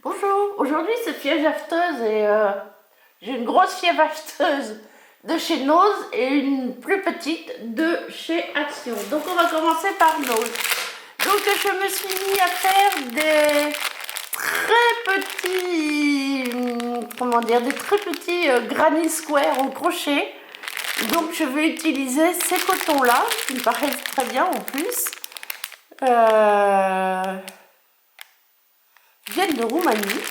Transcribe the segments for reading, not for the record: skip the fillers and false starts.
Bonjour, aujourd'hui c'est fièvre afteuse et j'ai une grosse fièvre afteuse de chez Nose et une plus petite de chez Action. Donc on va commencer par Nose. Donc je me suis mis à faire des très petits, comment dire, des très petits granny square au crochet. Donc je vais utiliser ces cotons là, qui me paraissent très bien en plus. Viennent de Roumanie.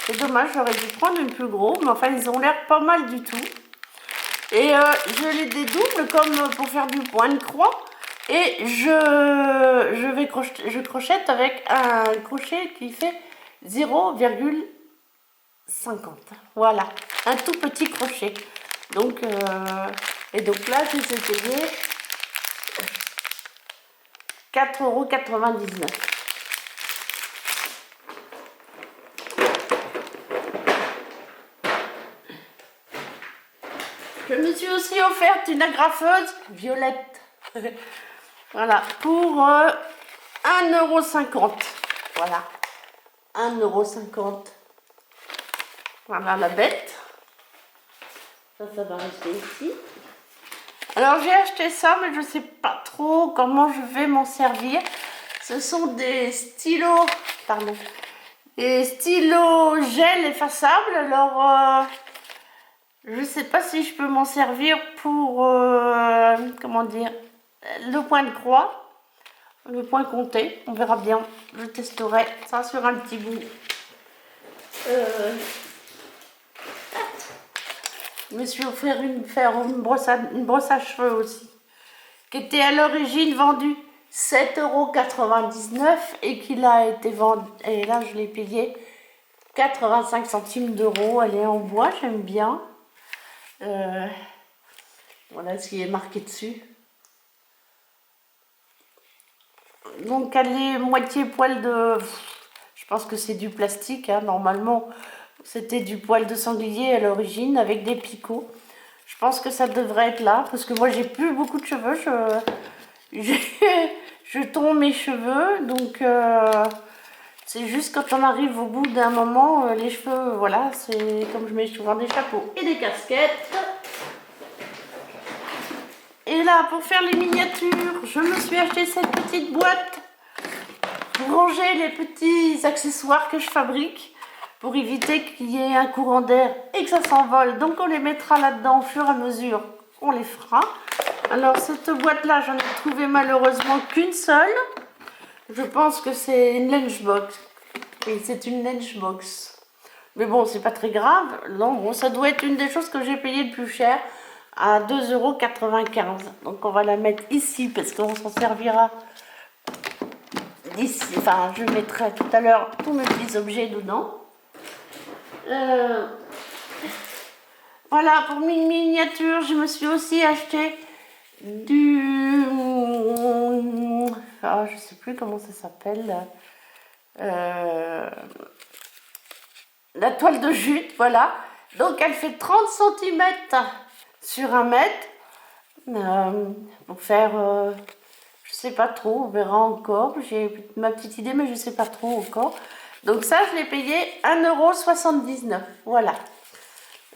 C'est dommage, j'aurais dû prendre une plus gros, mais enfin ils ont l'air pas mal du tout. Et je les dédouble comme pour faire du point de croix. Et je crochette avec un crochet qui fait 0,50. Voilà, un tout petit crochet. Donc, et donc là, je les ai payés 4,99 €. Je me suis aussi offerte une agrafeuse violette. Voilà, pour 1,50 €. Voilà, 1,50 €. Voilà la bête. Ça va rester ici. Alors j'ai acheté ça, mais je ne sais pas trop comment je vais m'en servir. Ce sont des stylos, pardon, des stylos gel effaçables. Alors je ne sais pas si je peux m'en servir pour, comment dire, le point de croix, le point compté. On verra bien. Je testerai ça sur un petit bout. Je me suis offert une brosse à cheveux aussi, qui était à l'origine vendue 7,99 € et qui a été vendue, et là je l'ai payé 85 centimes d'euros. Elle est en bois, j'aime bien. Voilà ce qui est marqué dessus. Donc elle est moitié poil de... Je pense que c'est du plastique, hein. Normalement c'était du poil de sanglier à l'origine avec des picots. Je pense que ça devrait être là, parce que moi j'ai plus beaucoup de cheveux, je tombe mes cheveux, donc c'est juste quand on arrive au bout d'un moment, les cheveux, voilà, c'est comme je mets souvent des chapeaux et des casquettes. Et là, pour faire les miniatures, je me suis acheté cette petite boîte pour ranger les petits accessoires que je fabrique, pour éviter qu'il y ait un courant d'air et que ça s'envole. Donc on les mettra là-dedans au fur et à mesure, on les fera. Alors cette boîte-là, j'en ai trouvé malheureusement qu'une seule. Je pense que c'est une lunchbox. Oui, c'est une lunchbox. Mais bon, c'est pas très grave. Non, bon, ça doit être une des choses que j'ai payé le plus cher, à 2,95 €. Donc on va la mettre ici parce qu'on s'en servira d'ici. Enfin, je mettrai tout à l'heure tous mes petits objets dedans. Voilà, pour mes miniatures, je me suis aussi acheté du... Ah, je sais plus comment ça s'appelle. La toile de jute, voilà. Donc elle fait 30 cm sur 1 mètre. Pour faire, je sais pas trop, on verra encore. J'ai ma petite idée, mais je sais pas trop encore. Donc ça, je l'ai payé 1,79 €. Voilà.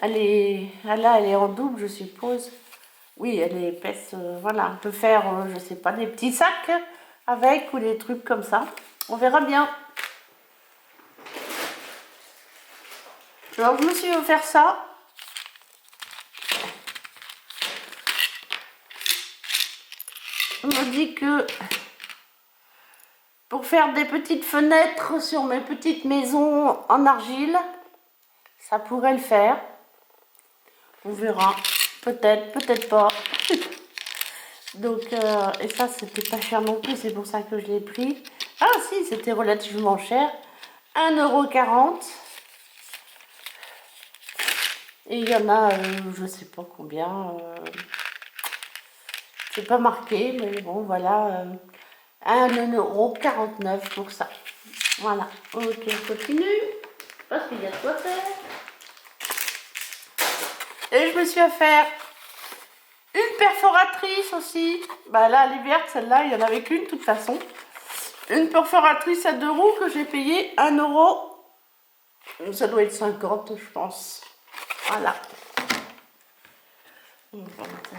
Elle est en double, je suppose. Oui, elle est épaisse. Voilà, on peut faire, je sais pas, des petits sacs avec ou des trucs comme ça. On verra bien. Alors, je me suis offert ça. On me dit que pour faire des petites fenêtres sur mes petites maisons en argile, ça pourrait le faire. On verra. Peut-être, peut-être pas. Donc, et ça, c'était pas cher non plus, c'est pour ça que je l'ai pris. Ah si, c'était relativement cher. 1,40 €. Et il y en a, je sais pas combien. C'est pas marqué, mais bon, voilà. 1,49 € pour ça. Voilà. Ok, on continue. Parce qu'il y a de quoi faire. Et je me suis offert une perforatrice aussi. Bah là, elle est verte, celle-là, il n'y en avait qu'une de toute façon. Une perforatrice à 2 roues que j'ai payé 1 € Ça doit être 50, je pense. Voilà. On va mettre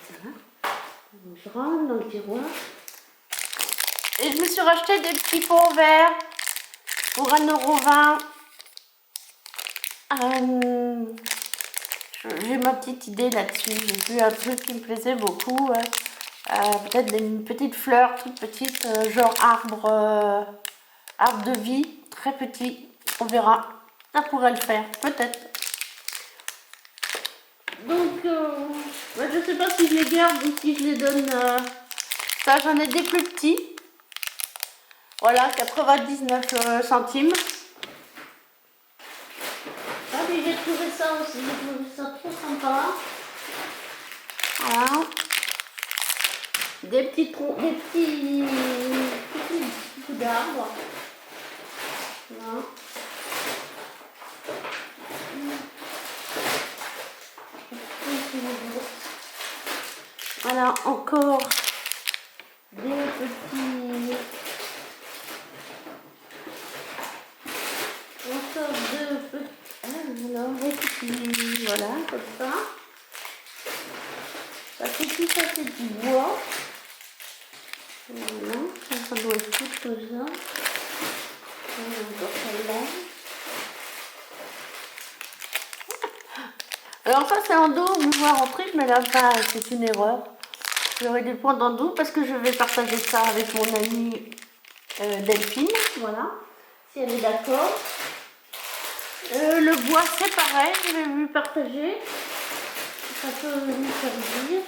ça là. Je rentre dans le tiroir. Et je me suis racheté des petits pots verts pour 1,20 €. J'ai ma petite idée là-dessus. J'ai vu un truc qui me plaisait beaucoup. Peut-être une petite fleur toute petite, genre arbre de vie, très petit. On verra. Ça pourrait le faire, peut-être. Donc, je ne sais pas si je les garde ou si je les donne. Ça, j'en ai des plus petits. Voilà, 99 centimes. Ah, mais j'ai trouvé ça aussi. J'ai trouvé ça trop sympa. Voilà. Des petits troncs, des petits coups d'arbres. Voilà. Voilà, encore des petits... Encore deux petits... Alors, des petits... Voilà, comme ça. Ça fait tout ça, c'est du bois. Voilà, ça doit être tout comme ça. Encore celle-là. Alors ça c'est en double, voire en triple, mais là c'est une erreur. J'aurais dû prendre en double parce que je vais partager ça avec mon amie Delphine, voilà, si elle est d'accord. Le bois c'est pareil, je vais lui partager. Ça peut lui servir.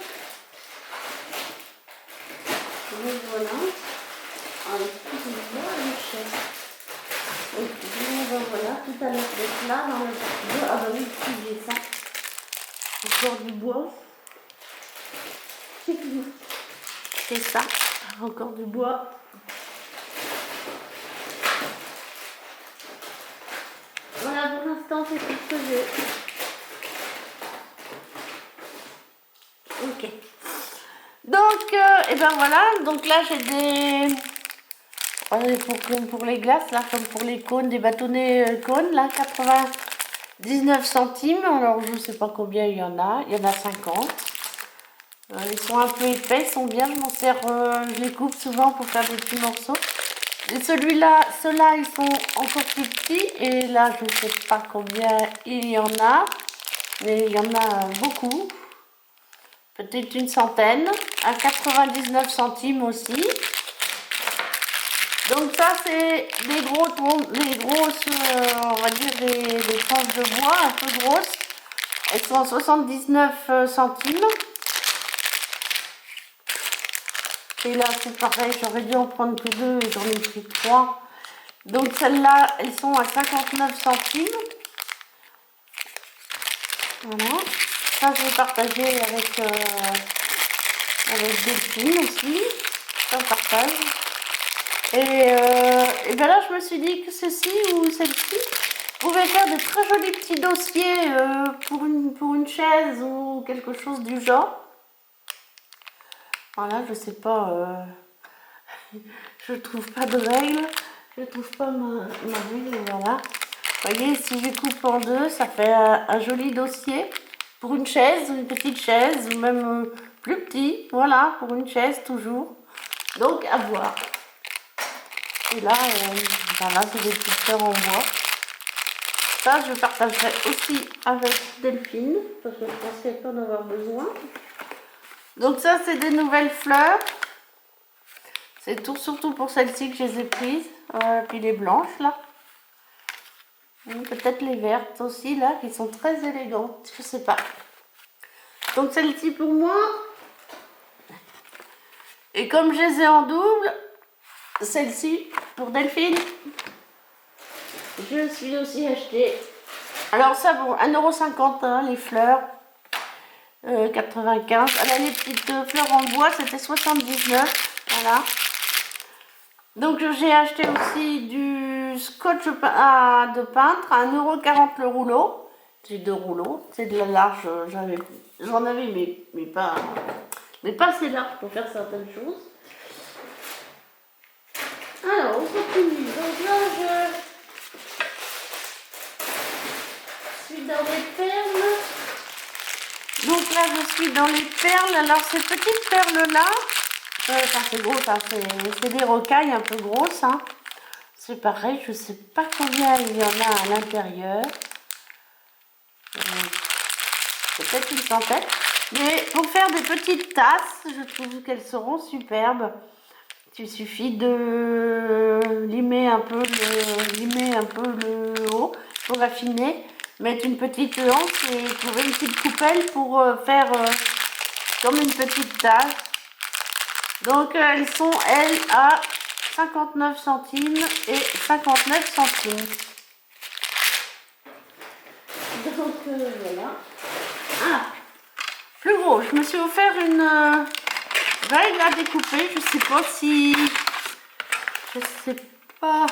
Donc voilà. Alors, excusez-moi, le chef. Et puis voilà, tout à l'heure d'être là dans le bois. Ah bah oui, j'ai ça. Encore du bois. C'est ça, encore du bois. Voilà, pour l'instant, c'est tout ce que j'ai. Ok. Donc, et ben voilà, donc là j'ai des... Pour les glaces, là, comme pour les cônes, des bâtonnets cônes, là, 99 centimes. Alors, je ne sais pas combien il y en a 50. Ils sont un peu épais, ils sont bien, je m'en sers, je les coupe souvent pour faire des petits morceaux. Et ceux-là, ils sont encore plus petits. Et là, je ne sais pas combien il y en a, mais il y en a beaucoup. Peut-être une centaine, à 99 centimes aussi. Donc ça, c'est des grosses, on va dire des tranches de bois un peu grosses. Elles sont à 79 centimes. Et là, c'est pareil, j'aurais dû en prendre que 2 et j'en ai pris 3. Donc celles-là, elles sont à 59 centimes. Voilà. Ça, je vais partager avec Delphine aussi. Ça, on partage. Et bien là, je me suis dit que ceci ou celle-ci pouvait faire de très jolis petits dossiers pour une chaise ou quelque chose du genre. Voilà, je sais pas, je trouve pas de règle, je trouve pas ma règle, voilà. Vous voyez, si je coupe en deux, ça fait un joli dossier pour une chaise, une petite chaise, ou même plus petit, voilà, pour une chaise toujours. Donc, à voir. Et là, voilà, c'est des petites fleurs en bois. Ça, je partagerai aussi avec Delphine, parce que je pensais pas en avoir besoin. Donc ça, c'est des nouvelles fleurs. C'est tout, surtout pour celles-ci que je les ai prises. Puis les blanches, là. Peut-être les vertes aussi, là, qui sont très élégantes. Je sais pas. Donc celle-ci pour moi. Et comme je les ai en double, celle-ci pour Delphine. Je suis aussi acheté. Alors ça, bon, 1,50 €, hein, les fleurs. 95. Alors les petites fleurs en bois, c'était 79. Voilà. Donc j'ai acheté aussi du scotch de peintre à 1,40 € le rouleau. J'ai 2 rouleaux. C'est de la large. J'en avais mais pas assez large pour faire certaines choses. Alors on continue. Donc là dans les perles. Donc là, je suis dans les perles. Alors, ces petites perles-là, enfin, c'est gros, hein, c'est des rocailles un peu grosses. Hein. C'est pareil, je ne sais pas combien il y en a à l'intérieur. Peut-être une centaine. Mais pour faire des petites tasses, je trouve qu'elles seront superbes. Il suffit de limer un peu le haut pour affiner. Mettre une petite anse et trouver une petite coupelle pour faire comme une petite tasse. Donc elles sont, elles, à 59 centimes et 59 centimes. Donc voilà. Ah, plus gros, je me suis offert une règle à découper. Je sais pas si... Je sais pas...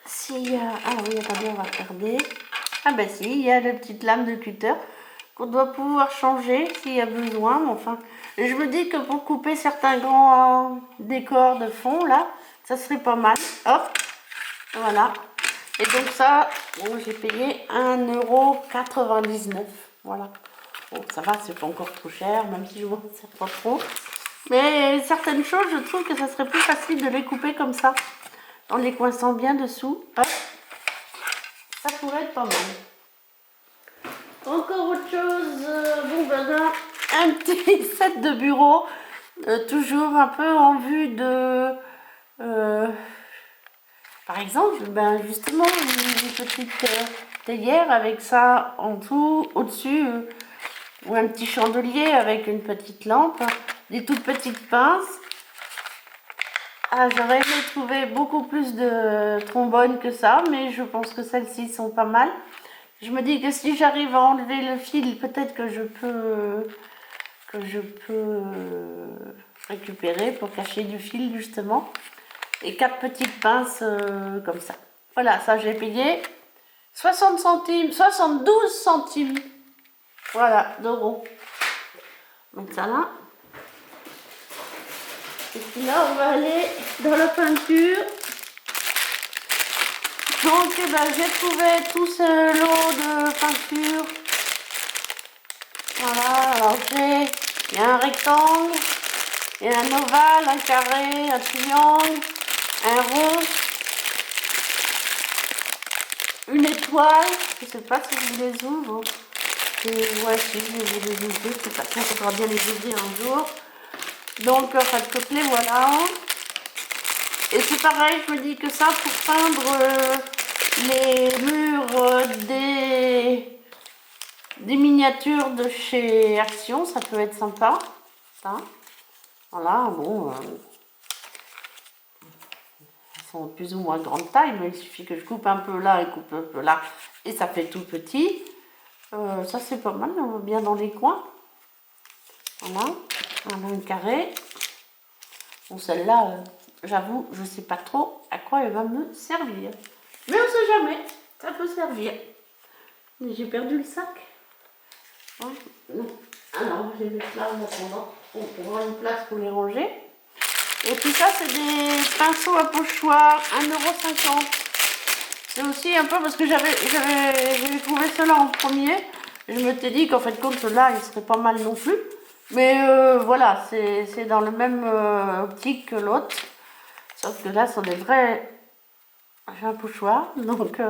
S'il y a... Ah oui, attendez, on va regarder. Ah ben si, il y a la petite lame de cutter qu'on doit pouvoir changer s'il y a besoin. Mais enfin, je me dis que pour couper certains grands décors de fond, là, ça serait pas mal. Hop, voilà. Et donc ça, bon, j'ai payé 1,99 €. Voilà. Bon, ça va, c'est pas encore trop cher, même si je m'en sers pas trop. Mais certaines choses, je trouve que ça serait plus facile de les couper comme ça. En les coinçant bien dessous. Hop. Ça pourrait être pas mal. Encore autre chose. Bon, ben là, un petit set de bureau. Toujours un peu en vue de... par exemple, ben justement, une petite théière avec ça en dessous, au-dessus. Ou un petit chandelier avec une petite lampe. Des toutes petites pinces. Ah, j'aurais aimé trouver beaucoup plus de trombones que ça, mais je pense que celles-ci sont pas mal. Je me dis que si j'arrive à enlever le fil, peut-être que je peux récupérer pour cacher du fil justement. Et 4 petites pinces comme ça. Voilà, ça j'ai payé 60 centimes, 72 centimes. Voilà, d'euros. Donc ça là. Et puis là, on va aller dans la peinture. Donc, eh ben, j'ai trouvé tout ce lot de peinture. Voilà, alors il y a un rectangle, il y a un ovale, un carré, un triangle, un rond, une étoile. Je ne sais pas si je les ouvre. Ouais, si je vais les ouvrir. De toute façon, il faudra bien les ouvrir un jour. Donc, enfin, de côté, voilà. Et c'est pareil, je me dis que ça, pour peindre les murs des miniatures de chez Action, ça peut être sympa. Ça. Voilà, bon. Elles sont plus ou moins grande taille, mais il suffit que je coupe un peu là et coupe un peu là. Et ça fait tout petit. Ça, c'est pas mal, on va bien dans les coins. Voilà, un carré. Bon, celle-là, j'avoue, je ne sais pas trop à quoi elle va me servir. Mais on ne sait jamais, ça peut servir. J'ai perdu le sac. Ouais. Alors, je vais mettre là en attendant. On aura une place pour les ranger. Et puis ça, c'est des pinceaux à pochoir, 1,50 €. C'est aussi un peu parce que j'avais trouvé cela en premier. Je me suis dit qu'en fait, compte, cela, il serait pas mal non plus. Mais voilà, c'est dans le même optique que l'autre. Sauf que là, ce sont des vrais pochoirs. Donc,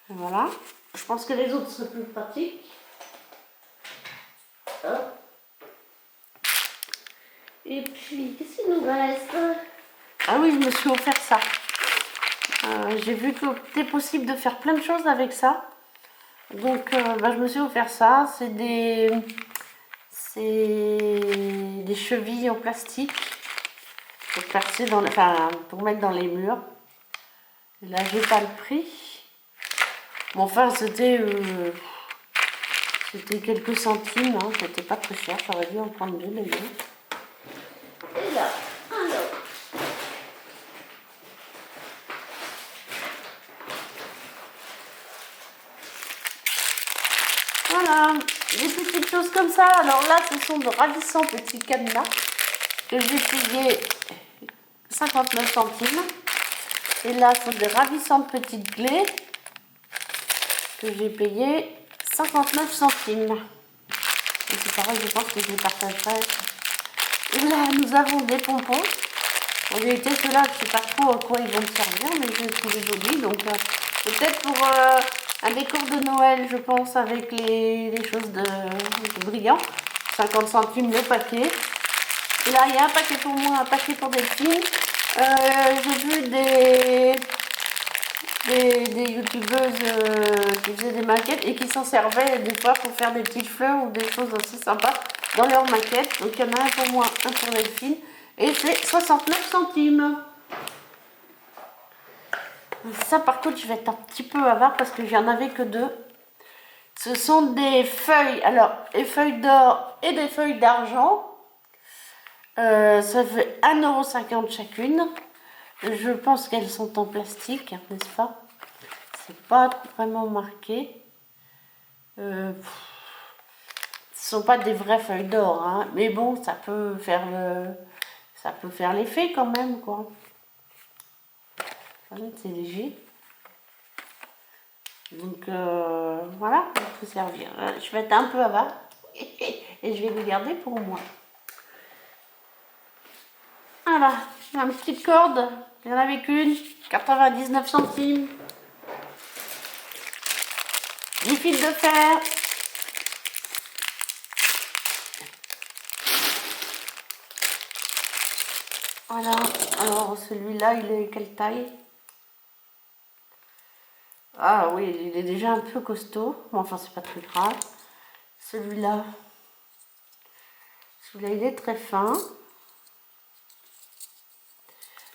voilà. Je pense que les autres seraient plus pratiques. Hop. Et puis, qu'est-ce qu'il nous reste? Ah oui, je me suis offert ça. J'ai vu que c'était possible de faire plein de choses avec ça. Donc, je me suis offert ça. C'est des chevilles en plastique pour placer dans, enfin, pour mettre dans les murs. Et là, j'ai pas le prix. Bon, enfin, c'était quelques centimes. Hein, c'était pas très cher. J'aurais dû en prendre deux d'ailleurs. Et là, alors. Voilà, des petites choses comme ça. Alors là, ce sont de ravissants petits cadenas que j'ai payé 59 centimes. Et là, ce sont des ravissantes petites clés que j'ai payées 59 centimes. Et c'est pareil, je pense que je les partagerai. Et là, nous avons des pompons. En vérité, ceux-là, je ne sais pas trop à quoi ils vont me servir, mais je les trouve jolis. Donc, peut-être pour un décor de Noël, je pense, avec les choses de brillants. 50 centimes le paquet. Et là, il y a un paquet pour moi, un paquet pour Delphine. J'ai vu des youtubeuses qui faisaient des maquettes et qui s'en servaient des fois pour faire des petites fleurs ou des choses aussi sympas dans leurs maquettes. Donc, il y en a un pour moi, un pour Delphine. Et c'est 69 centimes. Ça, par contre, je vais être un petit peu avare parce que j'en avais que 2. Ce sont des feuilles, alors, des feuilles d'or et des feuilles d'argent. Ça fait 1,50 € chacune. Je pense qu'elles sont en plastique, n'est-ce pas? C'est pas vraiment marqué. Ce sont pas des vraies feuilles d'or, hein. Mais bon, ça peut faire l'effet quand même, quoi. Voilà, c'est léger. Donc voilà, ça peut servir. Je vais être un peu avare et je vais le garder pour moi. Voilà, une petite corde, il n'y en avait qu'une, 99 centimes. Du fil de fer. Voilà, alors celui-là, il est quelle taille? Ah oui, il est déjà un peu costaud, mais enfin c'est pas très grave. Celui-là, il est très fin.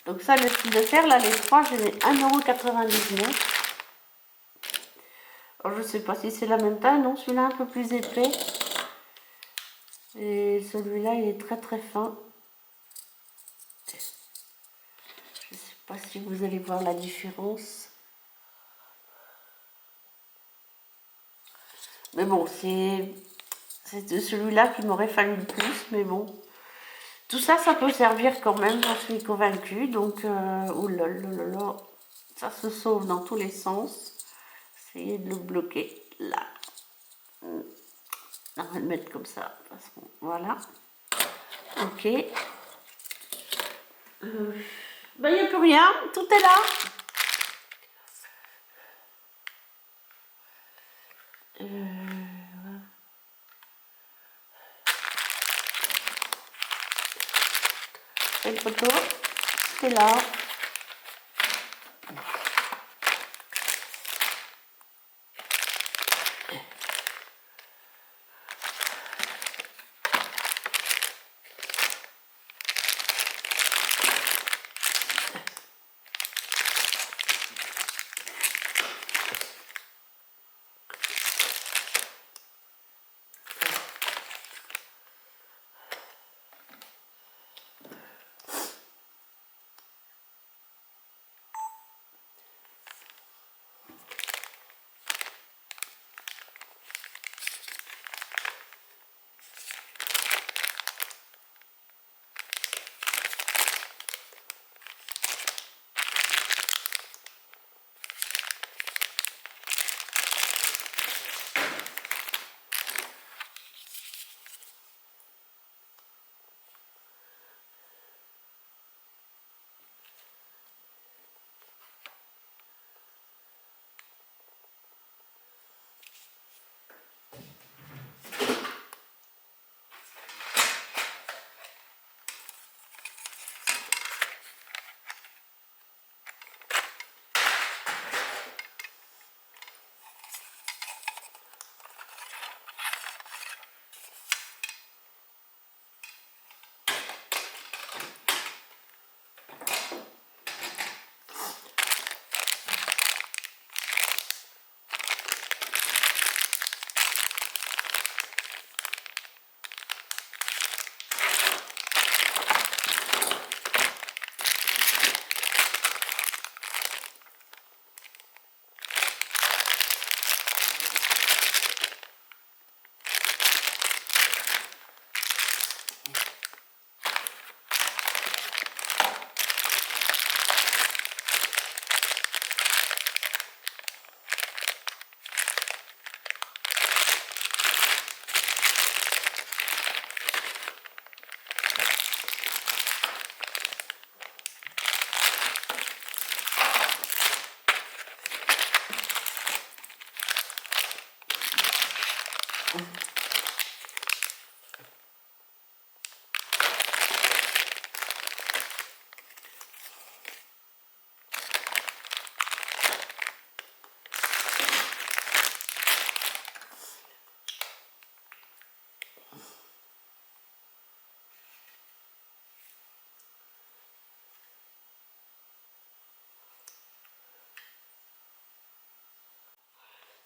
Donc ça, le fil de fer, là, les trois, je les ai 1,99 €. Alors, je sais pas si c'est la même taille, non, celui-là un peu plus épais. Et celui-là, il est très très fin. Je sais pas si vous allez voir la différence. Mais bon, c'est celui-là qui m'aurait fallu le plus, mais bon. Tout ça, ça peut servir quand même, j'en suis convaincue. Donc, oh là là là là, ça se sauve dans tous les sens. Essayez de le bloquer là. On va le mettre comme ça. Voilà. Ok. Ben, il n'y a plus rien. Tout est là. Cette photo, c'est là.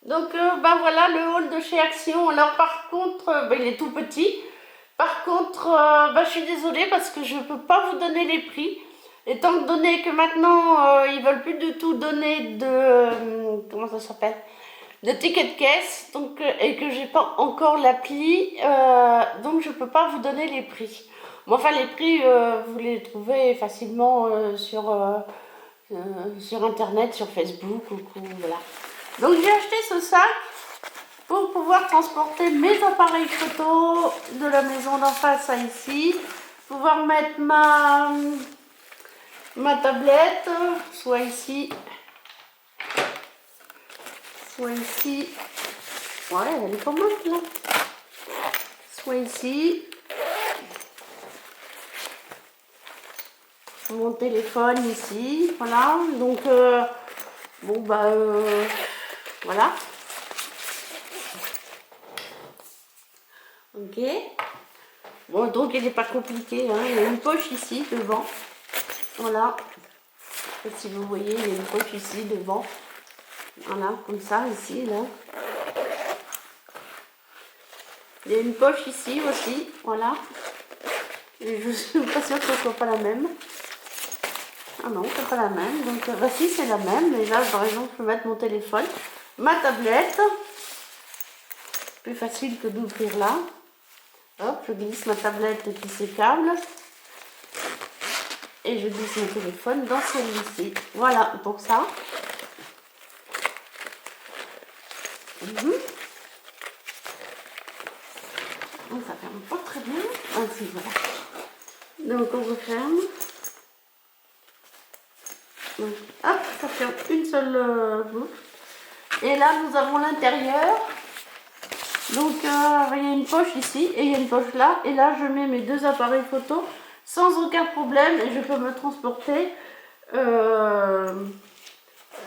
Donc ben voilà le haul de chez Action. Alors par contre, ben, il est tout petit. Par contre, ben, je suis désolée parce que je ne peux pas vous donner les prix. Étant donné que maintenant, ils veulent plus du tout donner de... comment ça s'appelle? De ticket de caisse. Donc, et que j'ai pas encore l'appli. Donc je ne peux pas vous donner les prix. Bon, enfin, les prix, vous les trouvez facilement sur Internet, sur Facebook. Voilà. Donc j'ai acheté ce sac pour pouvoir transporter mes appareils photo de la maison d'en face à ici, pouvoir mettre ma tablette, soit ici, ouais elle est pas mal là, soit ici, mon téléphone ici, voilà, donc bon bah voilà, ok. Bon, donc il n'est pas compliqué, hein. Il y a une poche ici devant, voilà, je sais pas si vous voyez, il y a une poche ici devant, voilà, comme ça, ici, là. Il y a une poche ici aussi, voilà, et je suis pas sûre que ce soit pas la même. Ah non, c'est pas la même, donc bah si c'est la même, et là par exemple je peux mettre mon téléphone, ma tablette, plus facile que d'ouvrir là. Hop, je glisse ma tablette qui s'écable et je glisse mon téléphone dans celui-ci. Voilà pour ça. Donc ça ferme pas très bien. Ainsi, voilà. Donc on referme. Donc hop, ça ferme une seule boucle. Et là nous avons l'intérieur. Donc il y a une poche ici et il y a une poche là. Et là je mets mes deux appareils photo sans aucun problème et je peux me transporter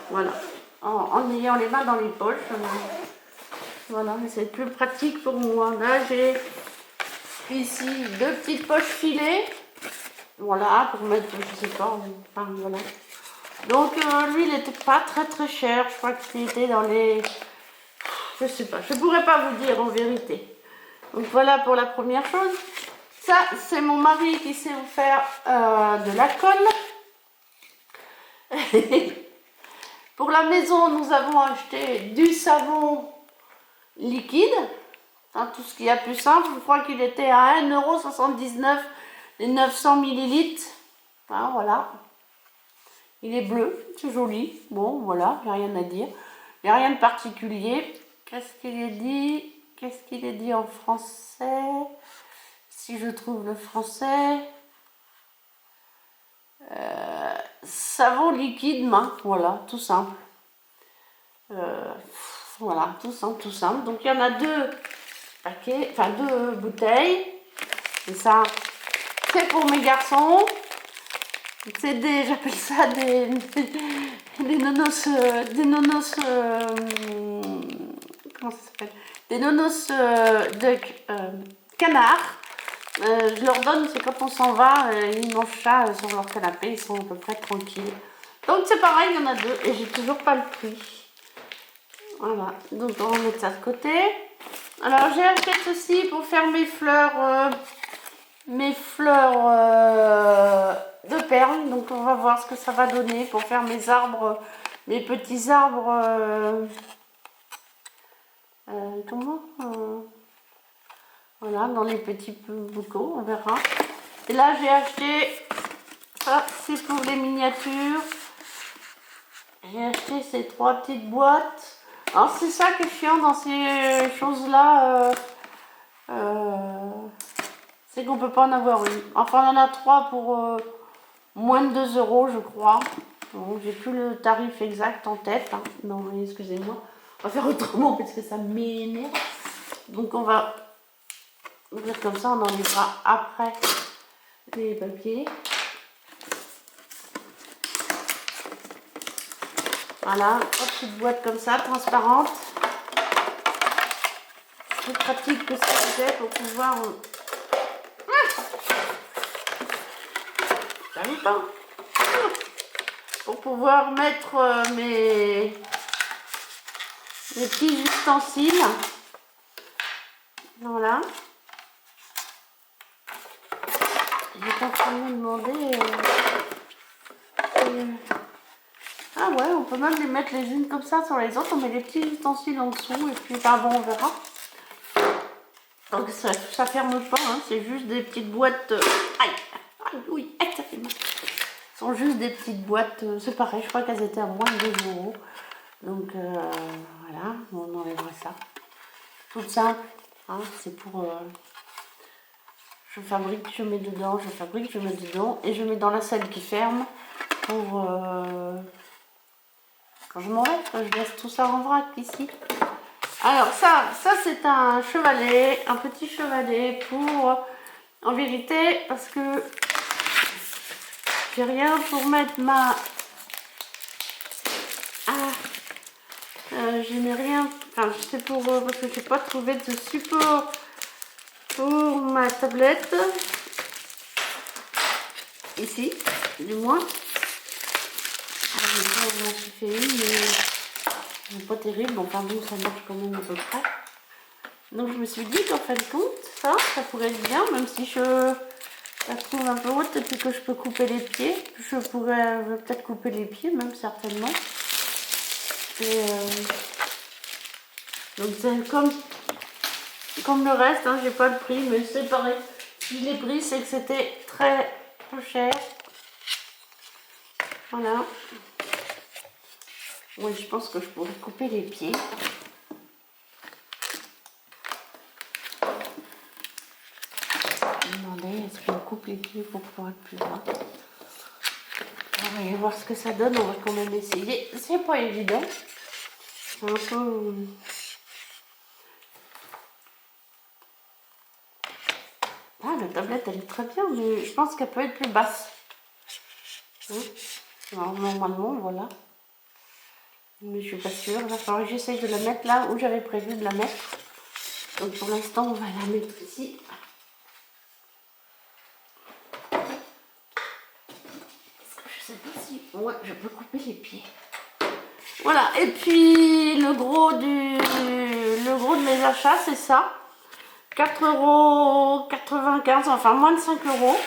voilà, en ayant les mains dans les poches. Voilà, c'est plus pratique pour moi. Là j'ai ici deux petites poches filées. Voilà, pour mettre, je sais pas, enfin voilà. Donc lui il n'était pas très cher. Je crois qu'il était dans les... Je sais pas, je pourrais pas vous dire en vérité. Donc voilà pour la première chose. Ça, c'est mon mari qui s'est offert de la colle. Pour la maison, nous avons acheté du savon liquide. Hein, tout ce qu'il y a plus simple. Je crois qu'il était à 1,79 € les 900 ml. Hein, voilà. Il est bleu, c'est joli. Bon, voilà, il n'y a rien à dire. Il n'y a rien de particulier. Qu'est-ce qu'il est dit? Qu'est-ce qu'il est dit en français? Si je trouve le français. Savon liquide main, voilà, tout simple. Voilà, tout simple. Donc il y en a deux paquets, enfin deux bouteilles. Et ça, c'est pour mes garçons. C'est des, j'appelle ça des nonos, comment ça s'appelle? Des nonos de canard. Je leur donne, c'est quand on s'en va, ils mangent ça sur leur canapé, ils sont à peu près tranquilles. Donc c'est pareil, il y en a deux et j'ai toujours pas le prix. Voilà, donc on va mettre ça de côté. Alors j'ai acheté ceci pour faire mes fleurs de perles. Donc on va voir ce que ça va donner pour faire mes arbres, mes petits arbres. Voilà, dans les petits boucaux, on verra. Et là, j'ai acheté, ça c'est pour les miniatures. J'ai acheté ces trois petites boîtes. Alors, c'est ça qui est chiant dans ces choses-là. C'est qu'on peut pas en avoir une. Enfin, on en a trois pour moins de 2 €, je crois. Bon, j'ai plus le tarif exact en tête. Hein. Non, excusez-moi. On va faire autrement parce que ça m'énerve. Donc, on va... comme ça, on enlèvera après les papiers. Voilà, petite boîte comme ça, transparente. C'est plus pratique que ce que j'ai pour pouvoir... J'arrive pas. Pour pouvoir mettre des petits ustensiles. Voilà. J'étais en train de me demander... Ah ouais, on peut même les mettre les unes comme ça sur les autres. On met les petits ustensiles en dessous et puis bon, on verra. Donc ça ferme pas, hein, c'est juste des petites boîtes... Aïe, aïe, oui, aïe, ça fait mal. Ce sont juste des petites boîtes, c'est pareil, je crois qu'elles étaient à moins de 2 €. Donc voilà, on enlèvera ça. Tout simple, hein, c'est pour... je fabrique, je mets dedans, je fabrique, je mets dedans. Et je mets dans la selle qui ferme pour... quand je m'en vais, je laisse tout ça en vrac ici. Alors ça c'est un chevalet, un petit chevalet pour... En vérité, parce que j'ai rien pour mettre ma... je n'ai rien... Enfin, c'est pour... parce que je n'ai pas trouvé de support pour ma tablette. Ici, du moins. Alors, je m'en suis fait une, mais pas terrible. Enfin bon, ça marche quand même à peu près. Donc je me suis dit qu'en fin de compte, ça pourrait être bien, même si je la trouve un peu haute et puis que je peux couper les pieds. Je pourrais peut-être couper les pieds, même certainement. Et donc c'est comme le reste, hein, j'ai pas le prix, mais c'est pareil. Si je l'ai pris, c'est que c'était très peu cher. Voilà. Oui, je pense que je pourrais couper les pieds. Je me demandais, est-ce qu'on coupe les pieds pour pouvoir être plus bas? On va aller voir ce que ça donne, on va quand même essayer. C'est pas évident. C'est un peu... Ah, la tablette, elle est très bien, mais je pense qu'elle peut être plus basse. Hein? Alors, normalement, voilà. Mais je suis pas sûre. Il va falloir que j'essaye de la mettre là où j'avais prévu de la mettre. Donc pour l'instant, on va la mettre ici. Je sais pas si... Ouais, je peux couper les pieds. Voilà, et puis le gros de mes achats, c'est ça. 4,95 €, enfin moins de 5 €.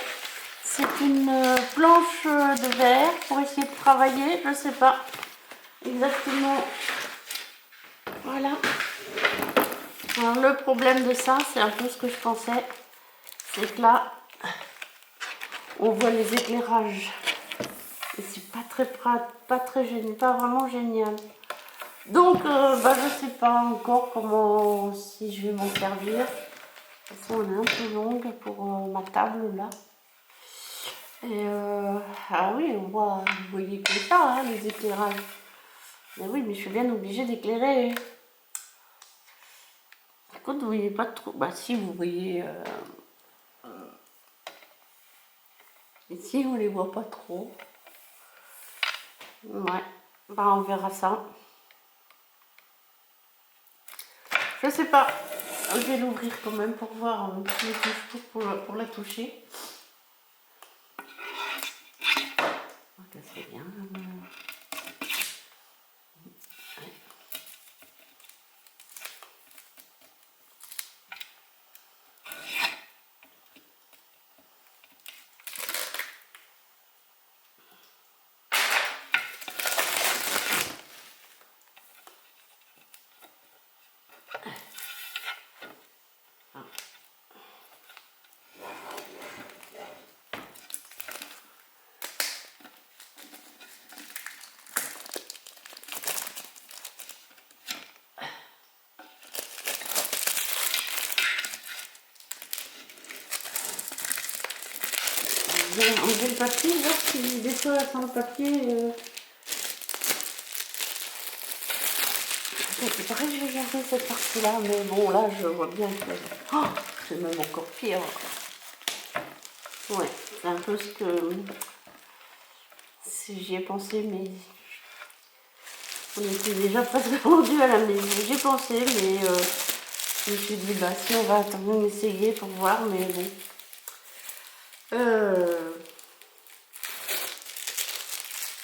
C'est une planche de verre pour essayer de travailler, je sais pas exactement. Voilà. Alors le problème de ça, c'est un peu ce que je pensais, c'est que là, on voit les éclairages. Et c'est pas très génial, pas vraiment génial. Donc, je sais pas encore comment, si je vais m'en servir. De toute façon, elle est un peu longue pour ma table là. Et ah oui, on voit, vous voyez que ça, hein, les éclairages. Mais oui, mais je suis bien obligée d'éclairer. Par contre, vous voyez pas trop. Bah si, vous voyez. Ici, on les voit pas trop. Ouais, bah on verra ça. Je sais pas. Je vais l'ouvrir quand même pour voir les touches pour la toucher. Ça c'est bien. Je vais enlever le papier, voir si des fois sans le papier. C'est pareil, je vais garder cette partie-là, mais bon, là, je vois bien que... Oh, c'est même encore pire. Ouais, c'est un peu ce que... Si j'y ai pensé, mais... On était déjà presque rendu à la maison. J'ai pensé, mais je me suis dit, bah si, on va attendre essayer pour voir, mais bon.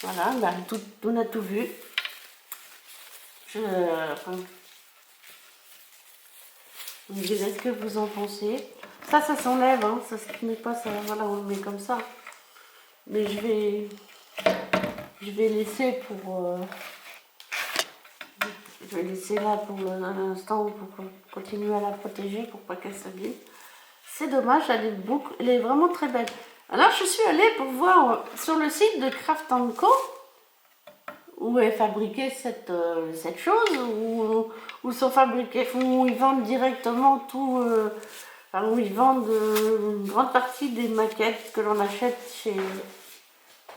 Voilà, bah, on a tout vu. Enfin, vous me direz ce que vous en pensez. Ça s'enlève, hein, ça se met pas, ça, voilà, on le met comme ça. Mais je vais laisser pour... je vais laisser là pour un instant pour continuer à la protéger pour pas qu'elle s'abîme. C'est dommage, elle est vraiment très belle. Alors je suis allée pour voir sur le site de Craft & Co où est fabriquée cette chose, où sont fabriqués, où ils vendent directement tout, enfin, où ils vendent une grande partie des maquettes que l'on achète chez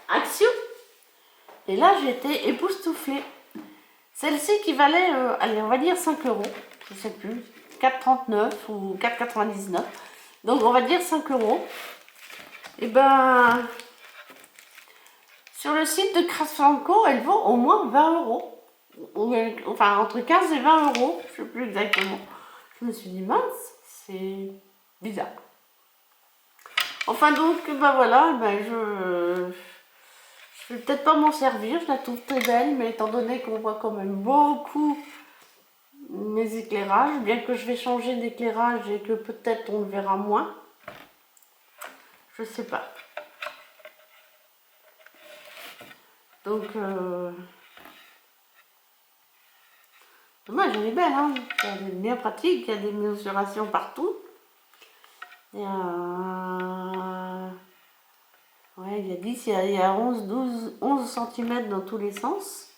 Action. Et là j'étais époustouflée. Celle-ci qui valait, allez, on va dire 5 €, je sais plus, 4,39 ou 4,99. Donc on va dire 5 €. Et ben, sur le site de Craft & Co, elle vaut au moins 20 €. Enfin, entre 15 et 20 €, je ne sais plus exactement. Je me suis dit, mince, c'est bizarre. Enfin donc, ben voilà, ben je vais peut-être pas m'en servir, je la trouve très belle, mais étant donné qu'on voit quand même beaucoup mes éclairages, bien que je vais changer d'éclairage et que peut-être on le verra moins, je sais pas. Donc, dommage, elle est belle, hein. Elle est bien pratique, il y a des mesurations partout. Et ouais, il y a 10, il y a 11, 12, 11 cm dans tous les sens.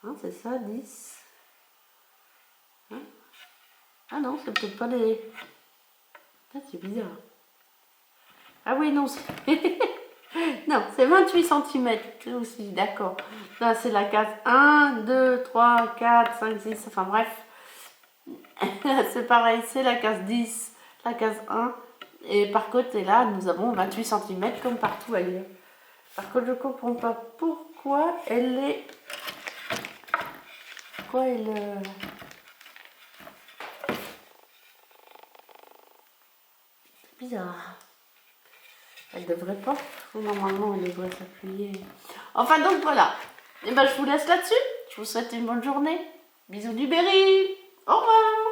Hein, c'est ça, 10. Hein, ah non, c'est peut-être pas les... Ah, c'est bizarre. Ah oui, non, non, c'est 28 cm aussi, d'accord. Là, c'est la case 1, 2, 3, 4, 5, 6, enfin bref. C'est pareil, c'est la case 10, la case 1. Et par côté là, nous avons 28 cm comme partout ailleurs. Par contre, je ne comprends pas pourquoi elle est... Pourquoi elle... C'est bizarre. Elle devrait pas. Normalement, elle devrait s'appuyer. Enfin, donc voilà. Et ben, je vous laisse là-dessus. Je vous souhaite une bonne journée. Bisous du Berry. Au revoir.